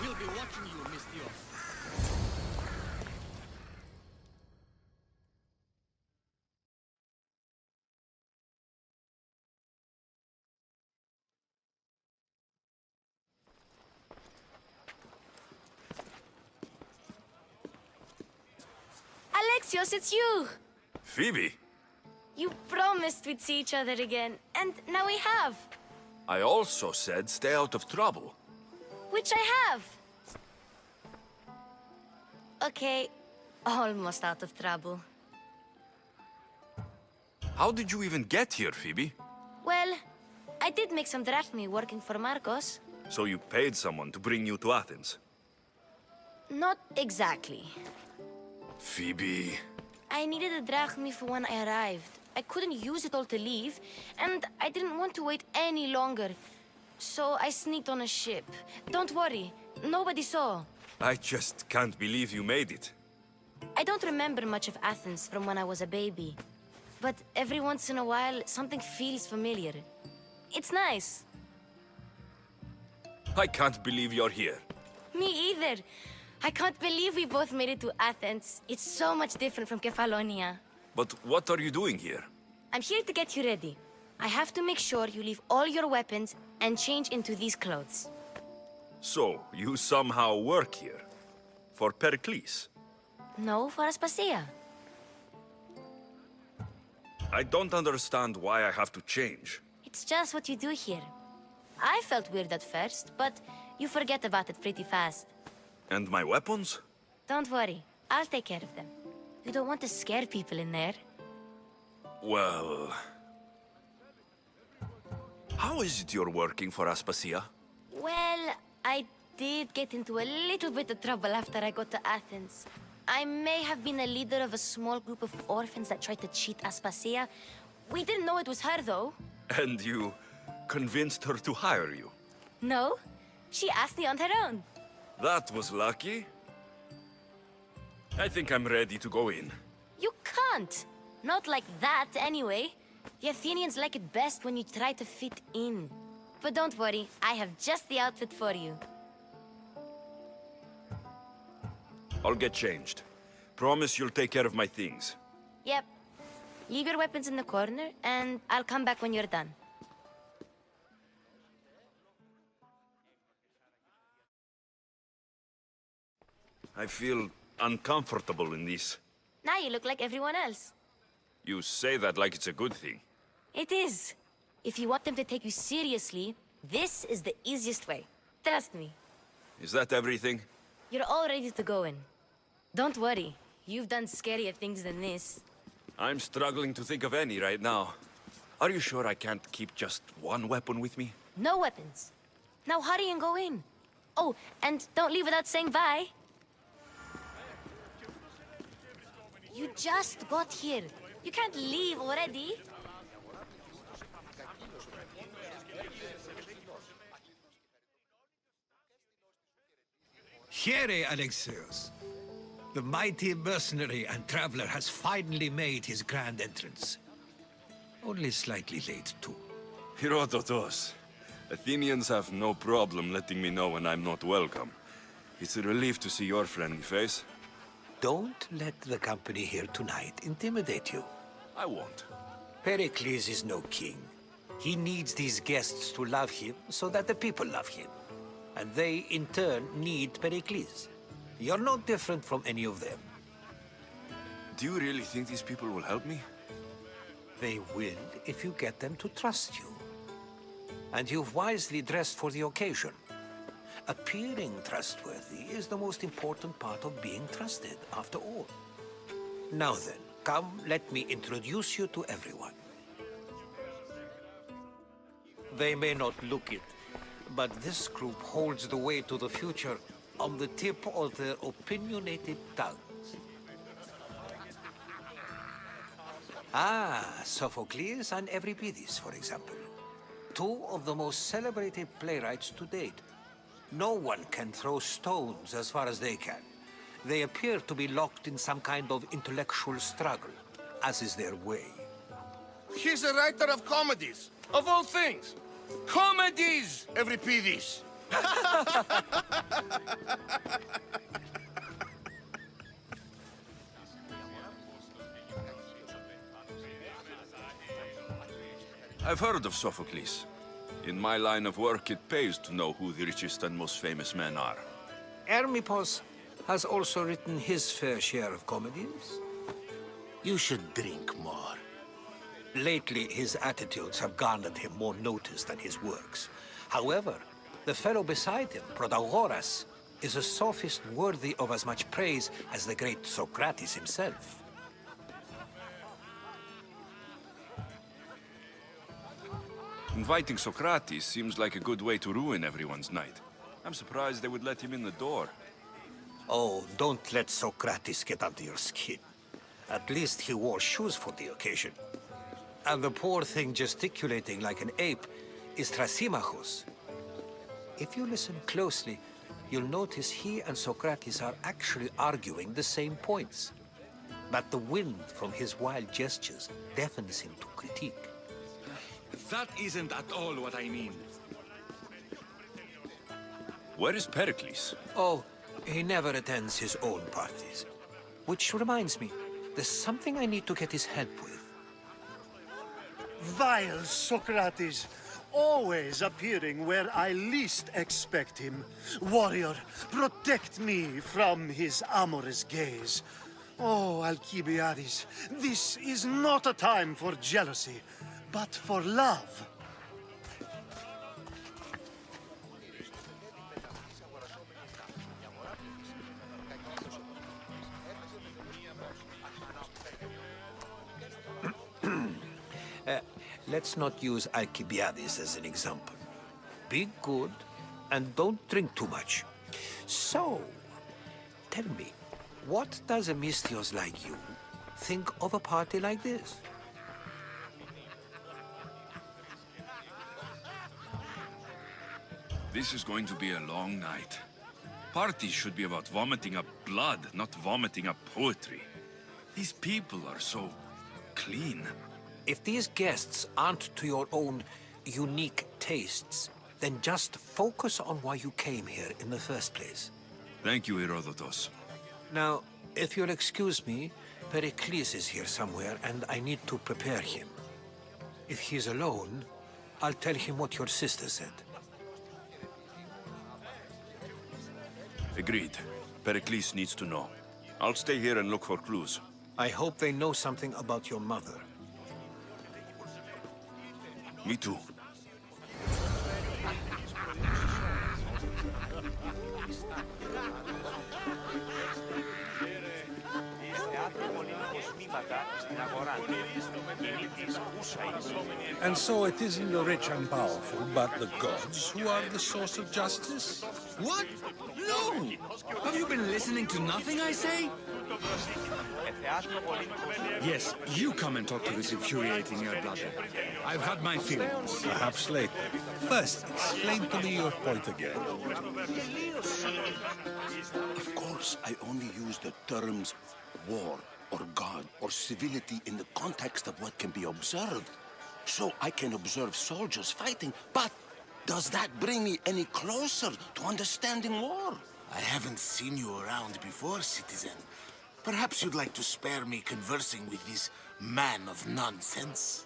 We'll be watching you, Miss Dios. Alexios, it's you! Phoebe, You promised we'd see each other again, and now we have. I also said stay out of trouble. Which I have. Okay, almost out of trouble. How did you even get here, Phoebe? Well, I did make some drachmi working for Marcos. So you paid someone to bring you to Athens? Not exactly. Phoebe... I needed a drachmi for when I arrived. I couldn't use it all to leave, and I didn't want to wait any longer. So I sneaked on a ship. Don't worry, nobody saw. I just can't believe you made it. I don't remember much of Athens from when I was a baby. But every once in a while, something feels familiar. It's nice. I can't believe you're here. Me either. I can't believe we both made it to Athens. It's so much different from Kefalonia. But what are you doing here? I'm here to get you ready. I have to make sure you leave all your weapons and change into these clothes. So, you somehow work here? For Pericles? No, for Aspasia. I don't understand why I have to change. It's just what you do here. I felt weird at first, but you forget about it pretty fast. And my weapons? Don't worry, I'll take care of them. You don't want to scare people in there. Well... How is it you're working for Aspasia? Well, I did get into a little bit of trouble after I got to Athens. I may have been a leader of a small group of orphans that tried to cheat Aspasia. We didn't know it was her, though. And you convinced her to hire you? No, she asked me on her own. That was lucky. I think I'm ready to go in. You can't. Not like that, anyway. The Athenians like it best when you try to fit in. But don't worry, I have just the outfit for you. I'll get changed. Promise you'll take care of my things. Yep. Leave your weapons in the corner, and I'll come back when you're done. I feel uncomfortable in this. Now you look like everyone else. You say that like it's a good thing. It is. If you want them to take you seriously, this is the easiest way. Trust me. Is that everything? You're all ready to go in. Don't worry. You've done scarier things than this. I'm struggling to think of any right now. Are you sure I can't keep just one weapon with me? No weapons. Now hurry and go in. Oh, and don't leave without saying bye. You just got here. You can't leave already. Here, Alexios. The mighty mercenary and traveler has finally made his grand entrance. Only slightly late, too. Herodotos. Athenians have no problem letting me know when I'm not welcome. It's a relief to see your friendly face. Don't let the company here tonight intimidate you. I won't. Pericles is no king. He needs these guests to love him so that the people love him. And they, in turn, need Pericles. You're no different from any of them. Do you really think these people will help me? They will if you get them to trust you. And you've wisely dressed for the occasion. Appearing trustworthy is the most important part of being trusted, after all. Now then, come, let me introduce you to everyone. They may not look it, but this group holds the way to the future on the tip of their opinionated tongues. Ah, Sophocles and Euripides, for example. Two of the most celebrated playwrights to date. No one can throw stones as far as they can. They appear to be locked in some kind of intellectual struggle, as is their way. He's a writer of comedies, of all things. Comedies, Euripides. I've heard of Sophocles. In my line of work, it pays to know who the richest and most famous men are. Hermippos has also written his fair share of comedies. You should drink more. Lately, his attitudes have garnered him more notice than his works. However, the fellow beside him, Protagoras, is a sophist worthy of as much praise as the great Socrates himself. Inviting Socrates seems like a good way to ruin everyone's night. I'm surprised they would let him in the door. Oh, don't let Socrates get under your skin. At least he wore shoes for the occasion. And the poor thing gesticulating like an ape is Thrasymachos. If you listen closely, you'll notice he and Socrates are actually arguing the same points. But the wind from his wild gestures deafens him to critique. That isn't at all what I mean. Where is Pericles? Oh, he never attends his own parties. Which reminds me, there's something I need to get his help with. Vile Socrates, always appearing where I least expect him. Warrior, protect me from his amorous gaze. Oh, Alcibiades, this is not a time for jealousy, but for love. Let's not use Alcibiades as an example. Be good, and don't drink too much. So, tell me, what does a Mystios like you think of a party like this? This is going to be a long night. Parties should be about vomiting up blood, not vomiting up poetry. These people are so clean. If these guests aren't to your own unique tastes, then just focus on why you came here in the first place. Thank you, Herodotus. Now, if you'll excuse me, Pericles is here somewhere, and I need to prepare him. If he's alone, I'll tell him what your sister said. Agreed. Pericles needs to know. I'll stay here and look for clues. I hope they know something about your mother. Me too. And so it isn't the rich and powerful, but the gods who are the source of justice? What? No! Have you been listening to nothing I say? Yes, you come and talk to this infuriating air-blooder. I've had my feelings. Perhaps later. First, explain to me your point again. Of course, I only use the terms war or god or civility in the context of what can be observed. So I can observe soldiers fighting, but does that bring me any closer to understanding war? I haven't seen you around before, citizen. Perhaps you'd like to spare me conversing with this man of nonsense?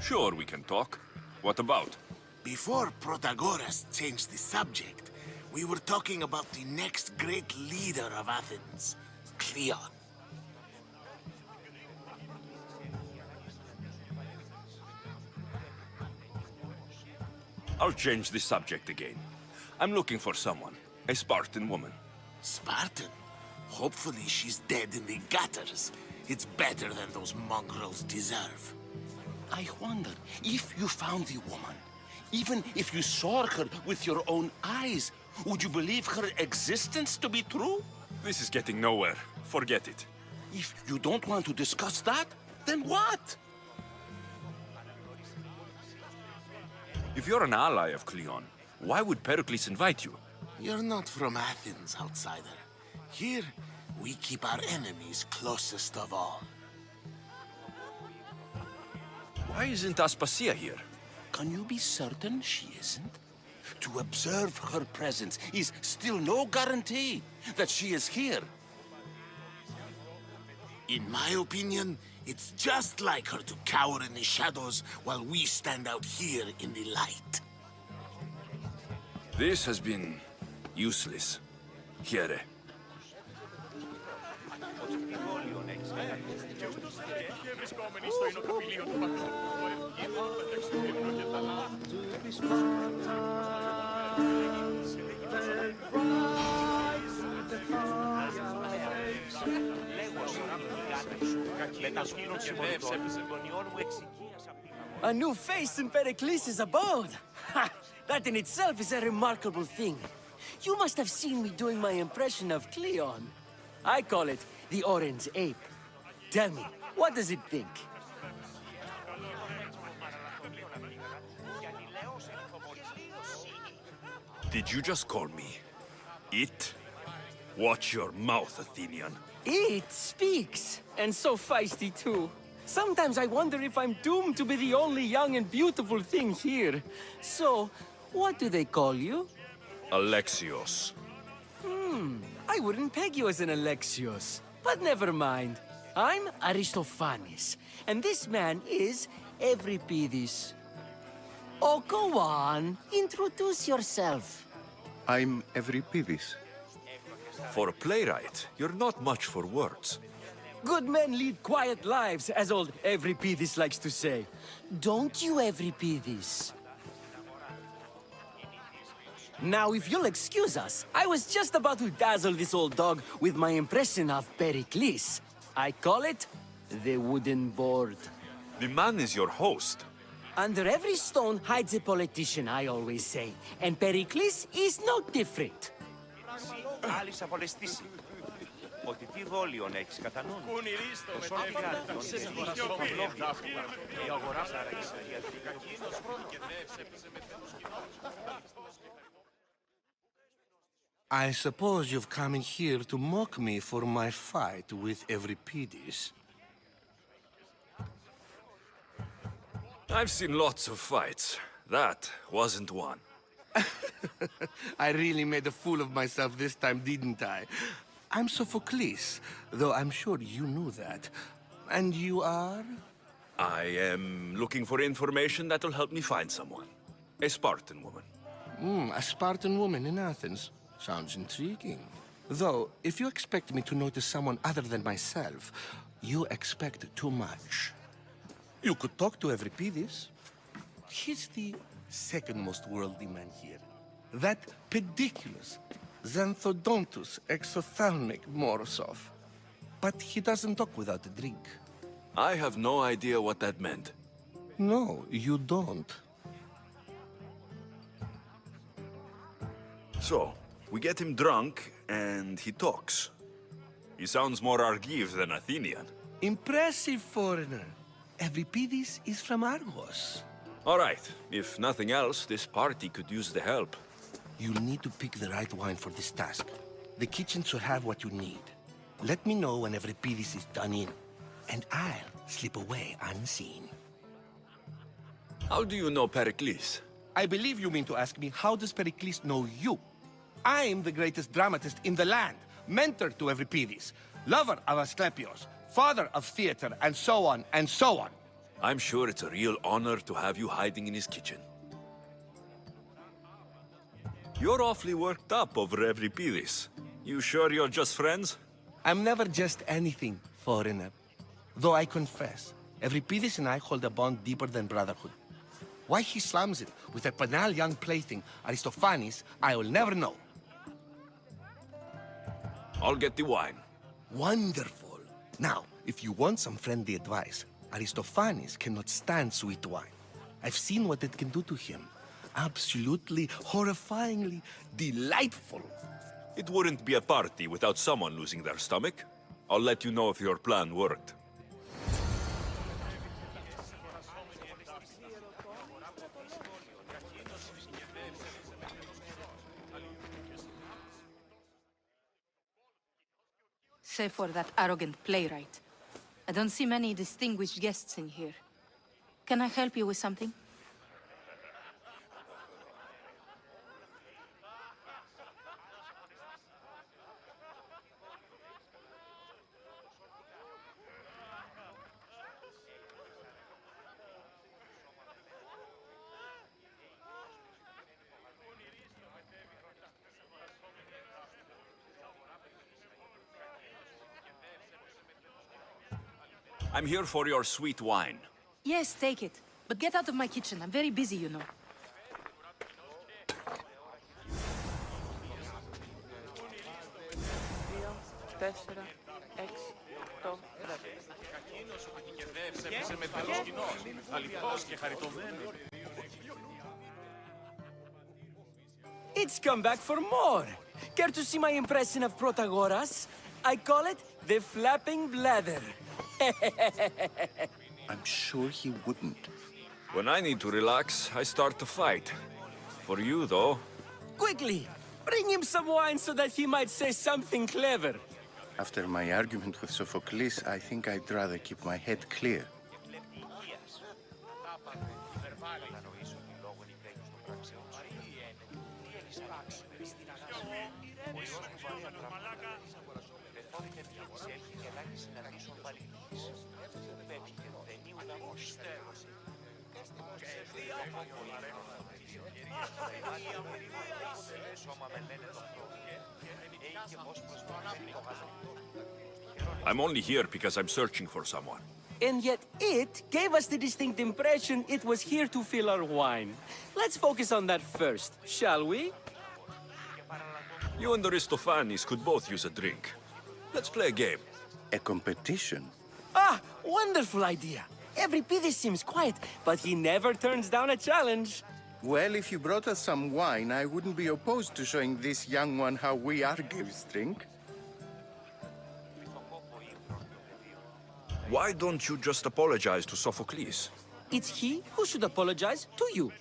Sure, we can talk. What about? Before Protagoras changed the subject, we were talking about the next great leader of Athens, Cleon. I'll change the subject again. I'm looking for someone. A Spartan woman. Spartan? Hopefully she's dead in the gutters. It's better than those mongrels deserve. I wonder if you found the woman, even if you saw her with your own eyes, would you believe her existence to be true? This is getting nowhere. Forget it. If you don't want to discuss that, then what? If you're an ally of Cleon, why would Pericles invite you? You're not from Athens, outsider. Here, we keep our enemies closest of all. Why isn't Aspasia here? Can you be certain she isn't? To observe her presence is still no guarantee that she is here. In my opinion, it's just like her to cower in the shadows while we stand out here in the light. This has been useless. Here. A new face in Perikles' abode! Ha! That in itself is a remarkable thing. You must have seen me doing my impression of Cleon. I call it the Orange Ape. Tell me, what does it think? Did you just call me it? Watch your mouth, Athenian. It speaks, and so feisty too. Sometimes I wonder if I'm doomed to be the only young and beautiful thing here. So, what do they call you? Alexios. I wouldn't peg you as an Alexios, but never mind. I'm Aristophanes, and this man is Euripides. Oh, go on. Introduce yourself. I'm Euripides. For a playwright, you're not much for words. Good men lead quiet lives, as old Euripides likes to say. Don't you, Euripides? Now, if you'll excuse us, I was just about to dazzle this old dog with my impression of Pericles. I call it the wooden board. The man is your host. Under every stone hides a politician, I always say. And Pericles is no different. Άλλης απολεστήσει. Ότι τι δόλιον έχεις κατά νου. Το σώμα γάρδιον είναι στο παυλόγιο. Η αγορά σαραίσαι για την κακίνος και δε έπαιζε με τέλος I suppose you've come in here to mock me for my fight with Euripides. I've seen lots of fights. That wasn't one. I really made a fool of myself this time, didn't I? I'm Sophocles, though I'm sure you knew that. And you are? I am looking for information that'll help me find someone. A Spartan woman. A Spartan woman in Athens. Sounds intriguing. Though, if you expect me to notice someone other than myself, you expect too much. You could talk to Euripides. He's the second most worldly man here. That pediculous, xanthodontus exophthalmic Morosov. But he doesn't talk without a drink. I have no idea what that meant. No, you don't. So, we get him drunk, and he talks. He sounds more Argive than Athenian. Impressive, foreigner. Euripides is from Argos. All right, if nothing else, this party could use the help. You'll need to pick the right wine for this task. The kitchen should have what you need. Let me know when Euripides is done in, and I'll slip away unseen. How do you know Pericles? I believe you mean to ask me, how does Pericles know you? I'm the greatest dramatist in the land, mentor to Euripides, lover of Asclepios, father of theater, and so on, and so on. I'm sure it's a real honor to have you hiding in his kitchen. You're awfully worked up over Euripides. You sure you're just friends? I'm never just anything, foreigner. Though I confess, Euripides and I hold a bond deeper than brotherhood. Why he slams it with a banal young plaything, Aristophanes, I will never know. I'll get the wine. Wonderful. Now, if you want some friendly advice, Aristophanes cannot stand sweet wine. I've seen what it can do to him. Absolutely, horrifyingly delightful. It wouldn't be a party without someone losing their stomach. I'll let you know if your plan worked. Save for that arrogant playwright. I don't see many distinguished guests in here. Can I help you with something? I'm here for your sweet wine. Yes, take it. But get out of my kitchen. I'm very busy, you know. It's come back for more. Care to see my impression of Protagoras? I call it the flapping bladder. I'm sure he wouldn't. When I need to relax, I start to fight. For you, though. Quickly, bring him some wine so that he might say something clever. After my argument with Sophocles, I think I'd rather keep my head clear. I'm only here because I'm searching for someone. And yet it gave us the distinct impression it was here to fill our wine. Let's focus on that first, shall we? You and Aristophanes could both use a drink. Let's play a game. A competition? Ah, wonderful idea. Everybody seems quiet, but he never turns down a challenge. Well, if you brought us some wine, I wouldn't be opposed to showing this young one how we Argives drink. Why don't you just apologize to Sophocles? It's he who should apologize to you.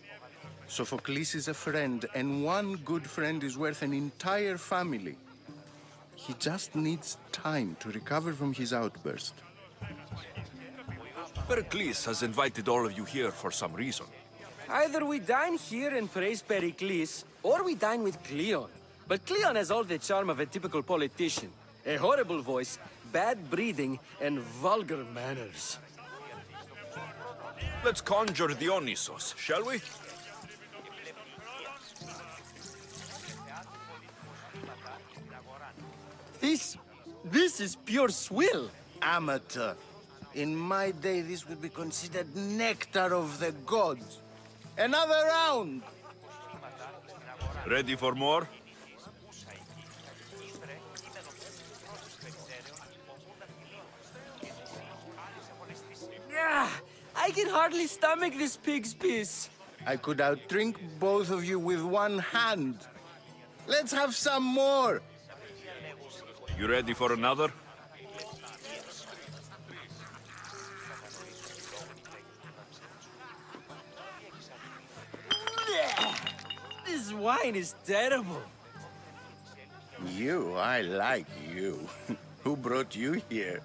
Sophocles is a friend, and one good friend is worth an entire family. He just needs time to recover from his outburst. Pericles has invited all of you here for some reason. Either we dine here and praise Pericles, or we dine with Cleon. But Cleon has all the charm of a typical politician. A horrible voice, bad breeding, and vulgar manners. Let's conjure Dionysos, shall we? This is pure swill. Amateur. In my day, this would be considered nectar of the gods. Another round! Ready for more? I can hardly stomach this pig's piss. I could outdrink both of you with one hand. Let's have some more! You ready for another? This wine is terrible. I like you. Who brought you here?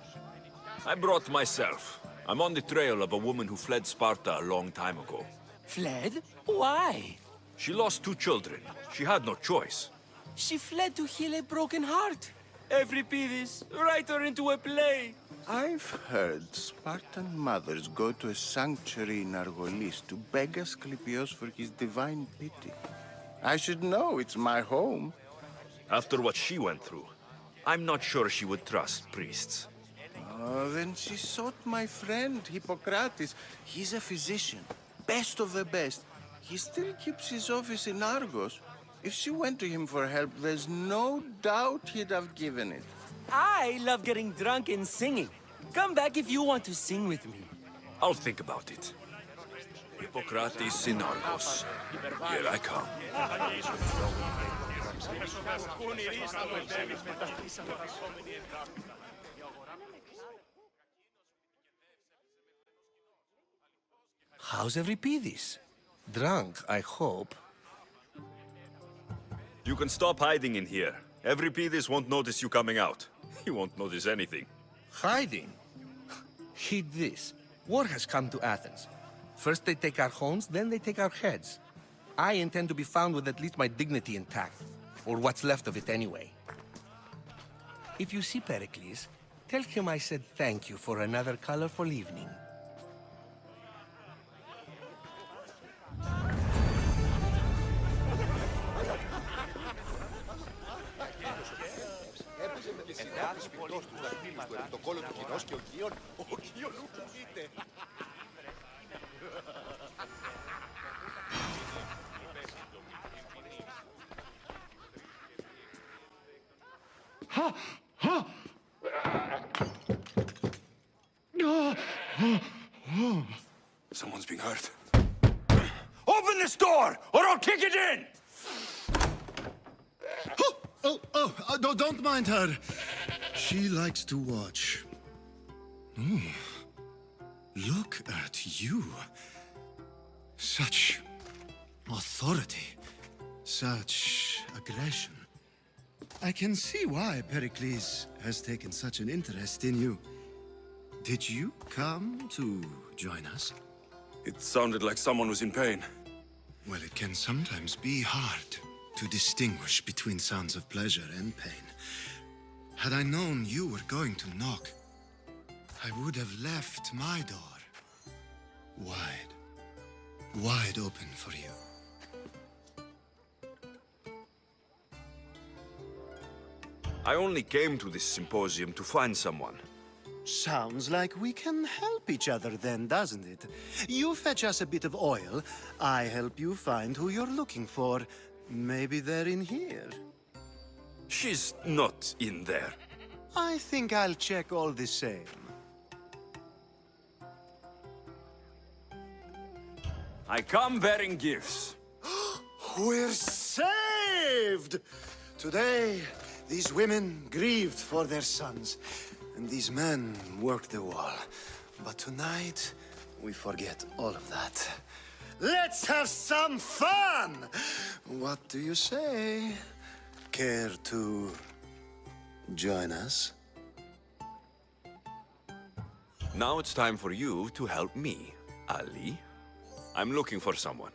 I brought myself. I'm on the trail of a woman who fled Sparta a long time ago. Fled? Why? She lost 2 children. She had no choice. She fled to heal a broken heart. Euripides, write her into a play. I've heard Spartan mothers go to a sanctuary in Argolis to beg Asclepios for his divine pity. I should know, it's my home. After what she went through, I'm not sure she would trust priests. Oh, then she sought my friend, Hippocrates. He's a physician, best of the best. He still keeps his office in Argos. If she went to him for help, there's no doubt he'd have given it. I love getting drunk and singing. Come back if you want to sing with me. I'll think about it. Hippocrates in Argos. Here I come. How's Euripides? Drunk, I hope. You can stop hiding in here. Euripides won't notice you coming out. He won't notice anything. Hiding? Heed this. War has come to Athens. First they take our homes, then they take our heads. I intend to be found with at least my dignity intact. Or what's left of it anyway. If you see Pericles, tell him I said thank you for another colorful evening. Someone's being hurt. Open this door, or I'll kick it in! Don't mind her. She likes to watch. Oh, look at you. Such authority, such aggression. I can see why Pericles has taken such an interest in you. Did you come to join us? It sounded like someone was in pain. Well, it can sometimes be hard to distinguish between sounds of pleasure and pain. Had I known you were going to knock, I would have left my door wide open for you. I only came to this symposium to find someone. Sounds like we can help each other then, doesn't it? You fetch us a bit of oil, I help you find who you're looking for. Maybe they're in here. She's not in there. I think I'll check all the same. I come bearing gifts. We're saved! Today, these women grieved for their sons, and these men worked the wall. But tonight, we forget all of that. Let's have some fun! What do you say? Care to join us? Now it's time for you to help me, Ali. I'm looking for someone.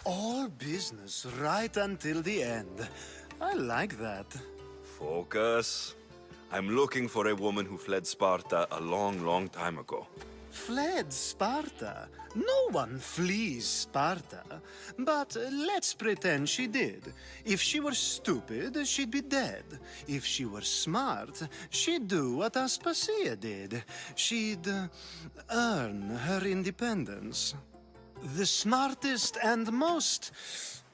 All business right until the end. I like that. Focus. I'm looking for a woman who fled Sparta a long, long time ago. Fled Sparta? No one flees Sparta. But let's pretend she did. If she were stupid, she'd be dead. If she were smart, she'd do what Aspasia did. She'd earn her independence. The smartest and most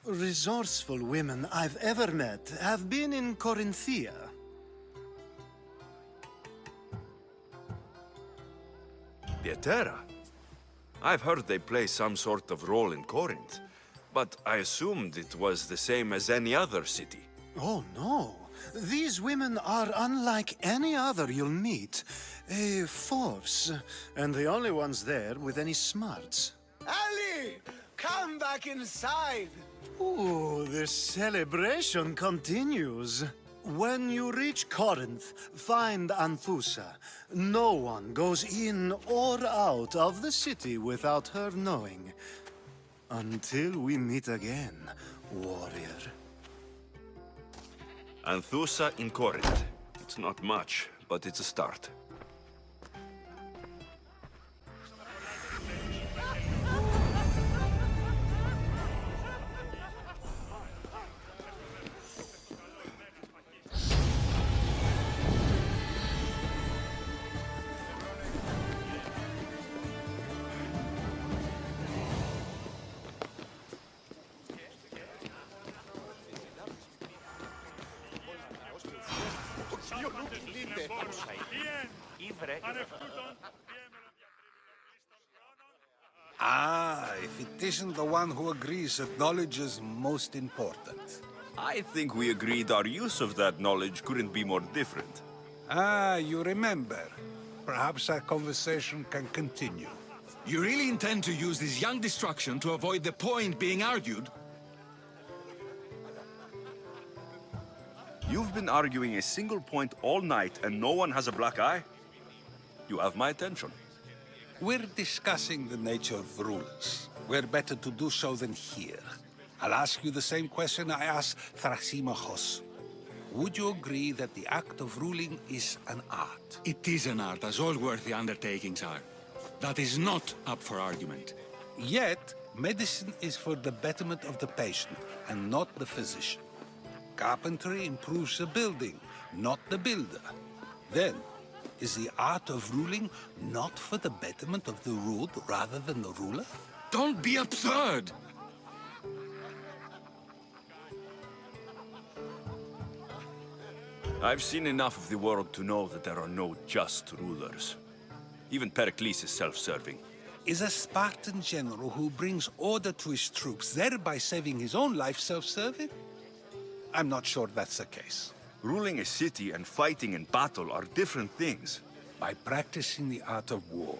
resourceful women I've ever met have been in Corinthia. Pietera? I've heard they play some sort of role in Corinth, but I assumed it was the same as any other city. Oh, no. These women are unlike any other you'll meet. A force, and the only ones there with any smarts. Ali! Come back inside! Ooh, the celebration continues. When you reach Corinth, find Anthusa. No one goes in or out of the city without her knowing. Until we meet again, warrior. Anthusa in Corinth. It's not much, but it's a start. Ah, if it isn't the one who agrees that knowledge is most important. I think we agreed our use of that knowledge couldn't be more different. Ah, you remember. Perhaps our conversation can continue. You really intend to use this young destruction to avoid the point being argued? You've been arguing a single point all night and no one has a black eye? You have my attention. We're discussing the nature of rulers. Where better to do so than here? I'll ask you the same question I asked Thrasimachos. Would you agree that the act of ruling is an art? It is an art, as all worthy undertakings are. That is not up for argument. Yet, medicine is for the betterment of the patient, and not the physician. Carpentry improves the building, not the builder. Then, is the art of ruling not for the betterment of the ruled rather than the ruler? Don't be absurd! I've seen enough of the world to know that there are no just rulers. Even Pericles is self-serving. Is a Spartan general who brings order to his troops, thereby saving his own life, self-serving? I'm not sure that's the case. Ruling a city and fighting in battle are different things. By practicing the art of war,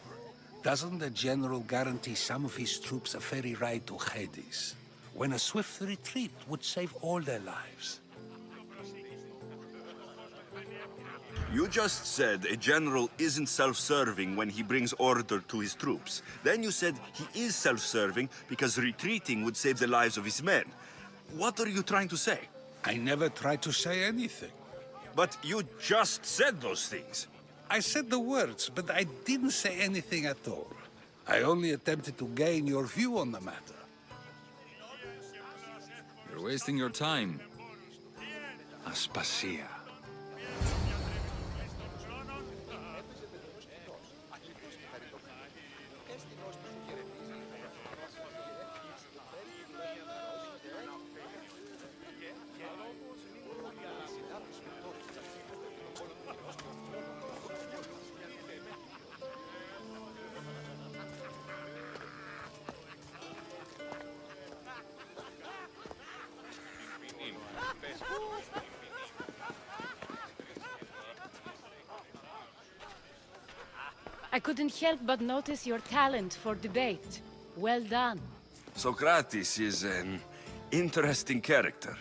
doesn't the general guarantee some of his troops a ferry ride to Hades, when a swift retreat would save all their lives? You just said a general isn't self-serving when he brings order to his troops. Then you said he is self-serving because retreating would save the lives of his men. What are you trying to say? I never tried to say anything. But you just said those things. I said the words, but I didn't say anything at all. I only attempted to gain your view on the matter. You're wasting your time. Aspasia. I couldn't help but notice your talent for debate. Well done. Socrates is an interesting character.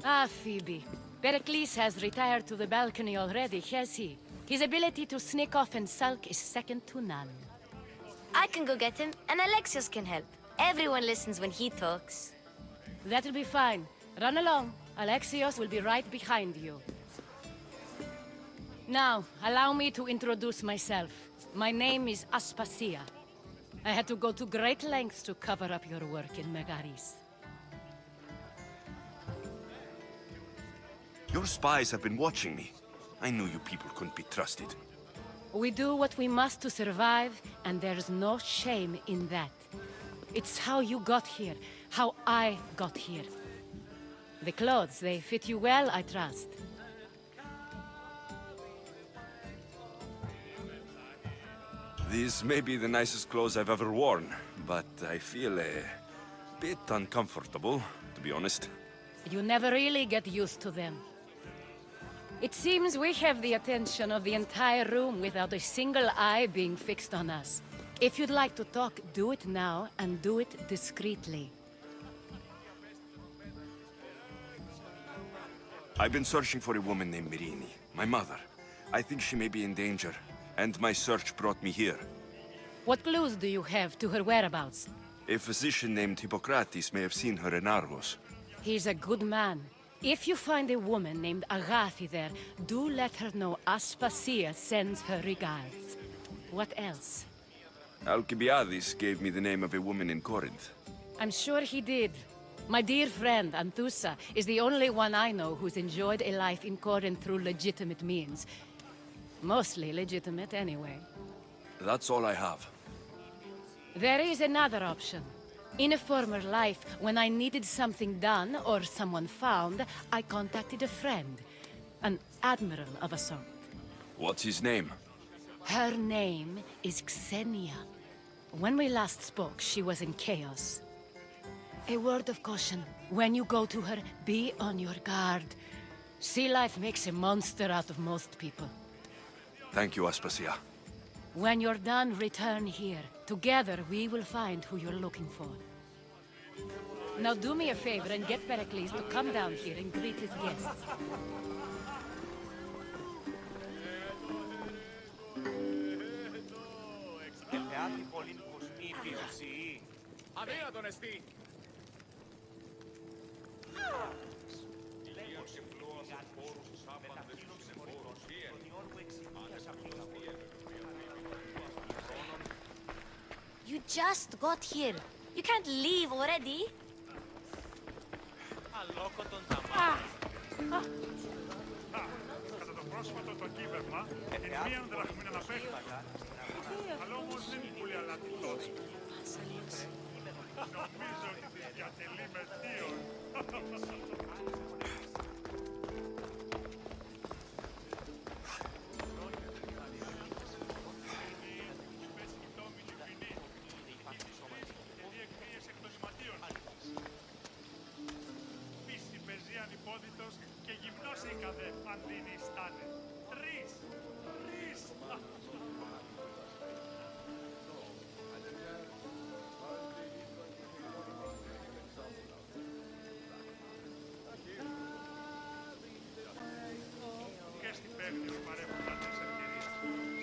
Ah, Phoebe. Pericles has retired to the balcony already, has he? His ability to sneak off and sulk is second to none. I can go get him, and Alexios can help. Everyone listens when he talks. That'll be fine. Run along. Alexios will be right behind you. Now, allow me to introduce myself. My name is Aspasia. I had to go to great lengths to cover up your work in Megaris. Your spies have been watching me. I knew you people couldn't be trusted. We do what we must to survive, and there's no shame in that. It's how you got here, how I got here. The clothes, they fit you well, I trust. These may be the nicest clothes I've ever worn, but I feel a bit uncomfortable, to be honest. You never really get used to them. It seems we have the attention of the entire room without a single eye being fixed on us. If you'd like to talk, do it now, and do it discreetly. I've been searching for a woman named Mirini, my mother. I think she may be in danger, and my search brought me here. What clues do you have to her whereabouts? A physician named Hippocrates may have seen her in Argos. He's a good man. If you find a woman named Agathi there, do let her know Aspasia sends her regards. What else? Alcibiades gave me the name of a woman in Corinth. I'm sure he did. My dear friend, Anthusa, is the only one I know who's enjoyed a life in Corinth through legitimate means. Mostly legitimate, anyway. That's all I have. There is another option. In a former life, when I needed something done or someone found, I contacted a friend. An admiral of a sort. What's his name? Her name is Xenia. When we last spoke, she was in chaos. A word of caution. When you go to her, be on your guard. Sea life makes a monster out of most people. Thank you, Aspasia. When you're done, return here. Together, we will find who you're looking for. Now do me a favor and get Pericles to come down here and greet his guests. Αδύνατον εστί. You just got here. You can't leave already. Κατά το πρόσφατο το κύβευμα, την μία δραχμή να παίχνει. Αλλά όμως δεν είναι πολύ αλατιτός. Νομίζω ότι της διατελεί με θείον. Και γυμνός είχατε αν δίνει στάνε. Τρεις! Και στην παίχνη παρέχουν άλλες ευκαιρίες.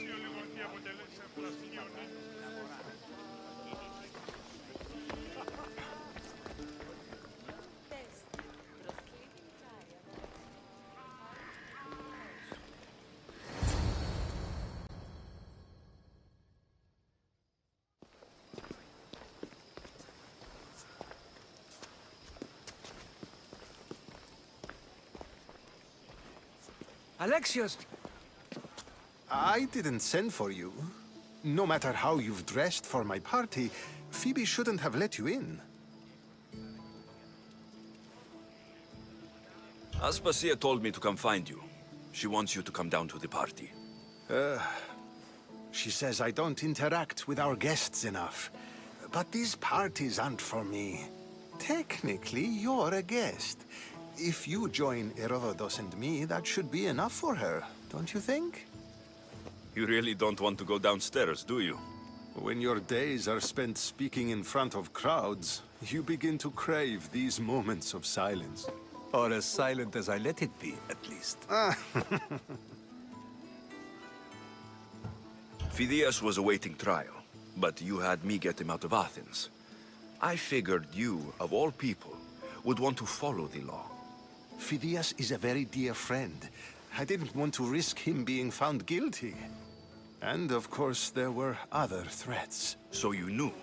Σε ολιγορτή αποτελέσει σε πλαστικιόν. Alexios! I didn't send for you. No matter how you've dressed for my party, Phoebe shouldn't have let you in. Aspasia told me to come find you. She wants you to come down to the party. She says I don't interact with our guests enough. But these parties aren't for me. Technically, you're a guest. If you join Herodotus and me, that should be enough for her, don't you think? You really don't want to go downstairs, do you? When your days are spent speaking in front of crowds, you begin to crave these moments of silence. Or as silent as I let it be, at least. Phidias was awaiting trial, but you had me get him out of Athens. I figured you, of all people, would want to follow the law. Phidias is a very dear friend. I didn't want to risk him being found guilty. And of course, there were other threats. So you knew?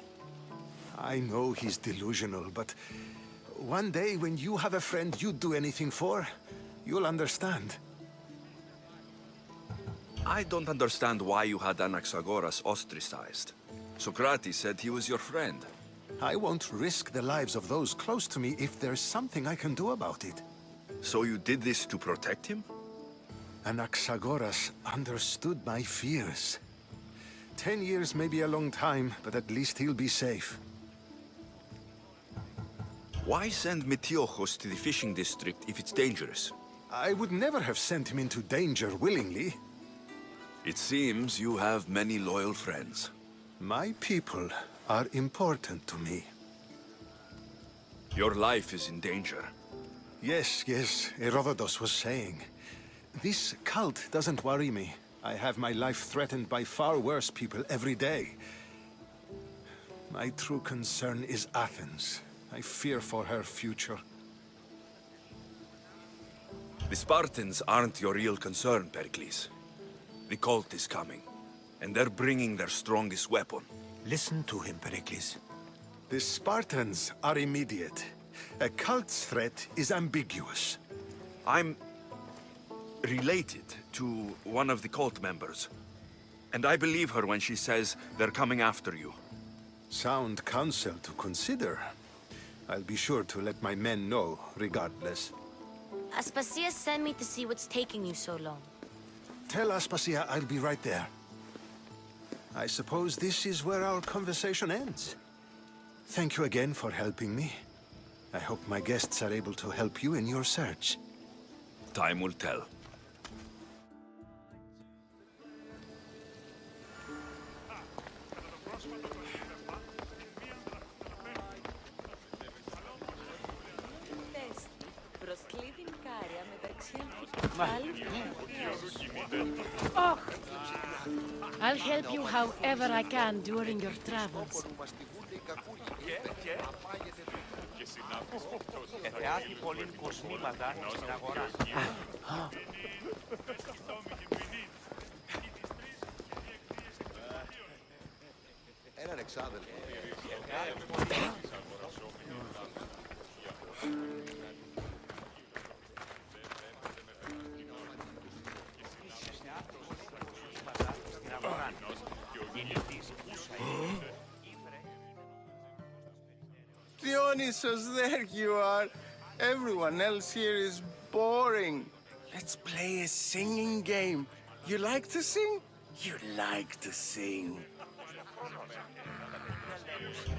I know he's delusional, but one day when you have a friend you'd do anything for, you'll understand. I don't understand why you had Anaxagoras ostracized. Socrates said he was your friend. I won't risk the lives of those close to me if there's something I can do about it. So you did this to protect him? Anaxagoras understood my fears. 10 years may be a long time, but at least he'll be safe. Why send Metiochos to the fishing district if it's dangerous? I would never have sent him into danger willingly. It seems you have many loyal friends. My people are important to me. Your life is in danger. Yes, Herodotus was saying. This cult doesn't worry me. I have my life threatened by far worse people every day. My true concern is Athens. I fear for her future. The Spartans aren't your real concern, Pericles. The cult is coming, and they're bringing their strongest weapon. Listen to him, Pericles. The Spartans are immediate. A cult's threat is ambiguous. I'm related to one of the cult members, and I believe her when she says they're coming after you. Sound counsel to consider. I'll be sure to let my men know, regardless. Aspasia sent me to see what's taking you so long. Tell Aspasia I'll be right there. I suppose this is where our conversation ends. Thank you again for helping me. I hope my guests are able to help you in your search. Time will tell. I'll help you however I can during your travels. Εθεάθη πολλήν κοσμήματα στην αγορά. Έναν εξάδελφο. Dionysus, there you are. Everyone else here is boring. Let's play a singing game. You like to sing? You like to sing.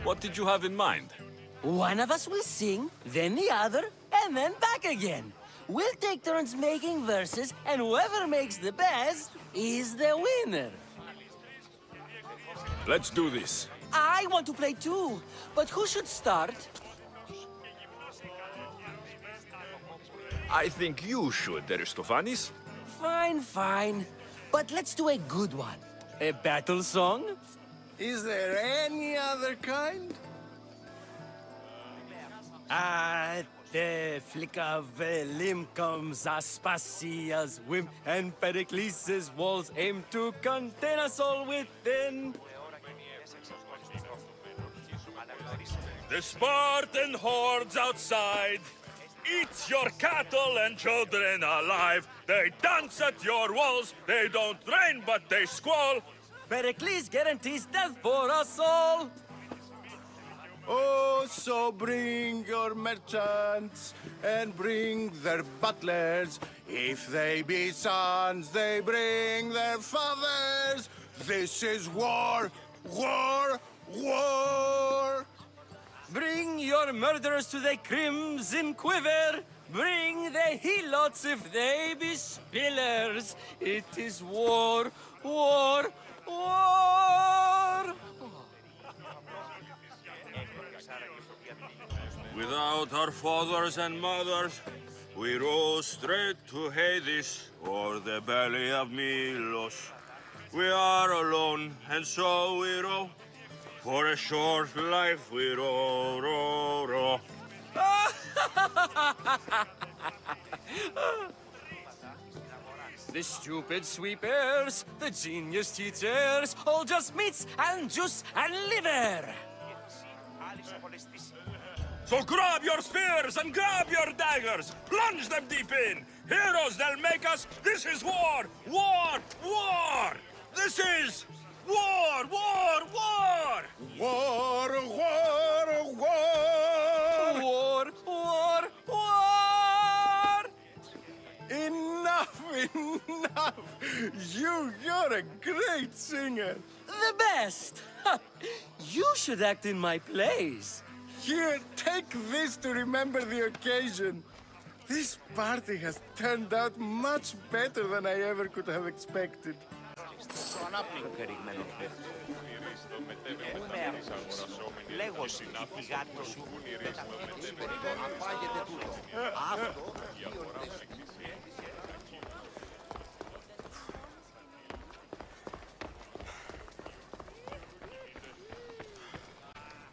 What did you have in mind? One of us will sing, then the other, and then back again. We'll take turns making verses, and whoever makes the best is the winner. Let's do this. I want to play too, but who should start? I think you should, Aristophanes. Fine, fine. But let's do a good one. A battle song? Is there any other kind? At the flick of a limb comes Aspasia's whim, and Perikle's's walls aim to contain us all within. The Spartan hordes outside eat your cattle and children alive. They dance at your walls. They don't rain, but they squall. Perikles guarantees death for us all. Oh, so bring your merchants and bring their butlers. If they be sons, they bring their fathers. This is war, war, war. Bring your murderers to the crimson quiver. Bring the helots if they be spillers. It is war, war, war. Without our fathers and mothers, we row straight to Hades or the belly of Milos. We are alone, and so we row. For a short life we row, row, row. The stupid sweepers, the genius teachers, all just meats and juice and liver. So grab your spears and grab your daggers, plunge them deep in. Heroes, they'll make us. This is war, war, war. This is war, war, war. War, war, war. War, war, war. Enough, enough. You're a great singer. The best. You should act in my plays. Here, take this to remember the occasion. This party has turned out much better than I ever could have expected. Λέγω στην πηγάτο σου,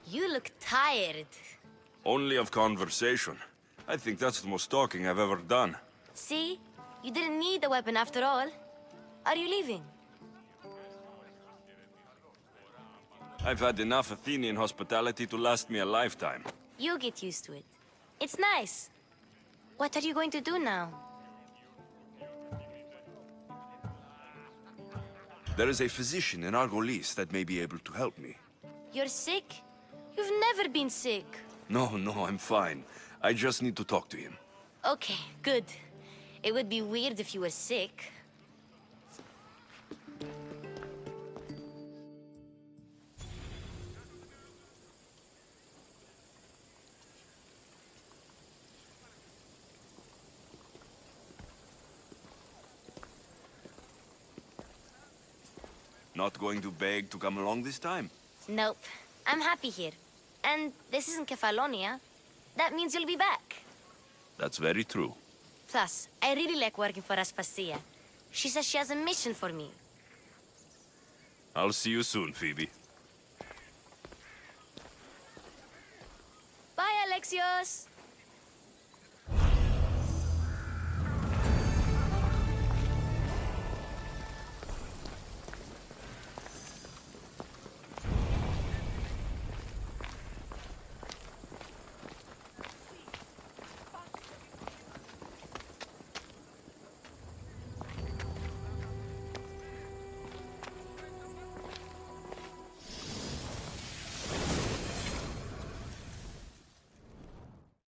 You look tired. Only of conversation. I think that's the most talking I've ever done. See? You didn't need the weapon after all. Are you leaving? I've had enough Athenian hospitality to last me a lifetime. You get used to it. It's nice. What are you going to do now? There is a physician in Argolis that may be able to help me. You're sick? You've never been sick. No, I'm fine. I just need to talk to him. Okay, good. It would be weird if you were sick. Not going to beg to come along this time? Nope. I'm happy here. And this isn't Kefalonia. That means you'll be back. That's very true. Plus, I really like working for Aspasia. She says she has a mission for me. I'll see you soon, Phoebe. Bye, Alexios!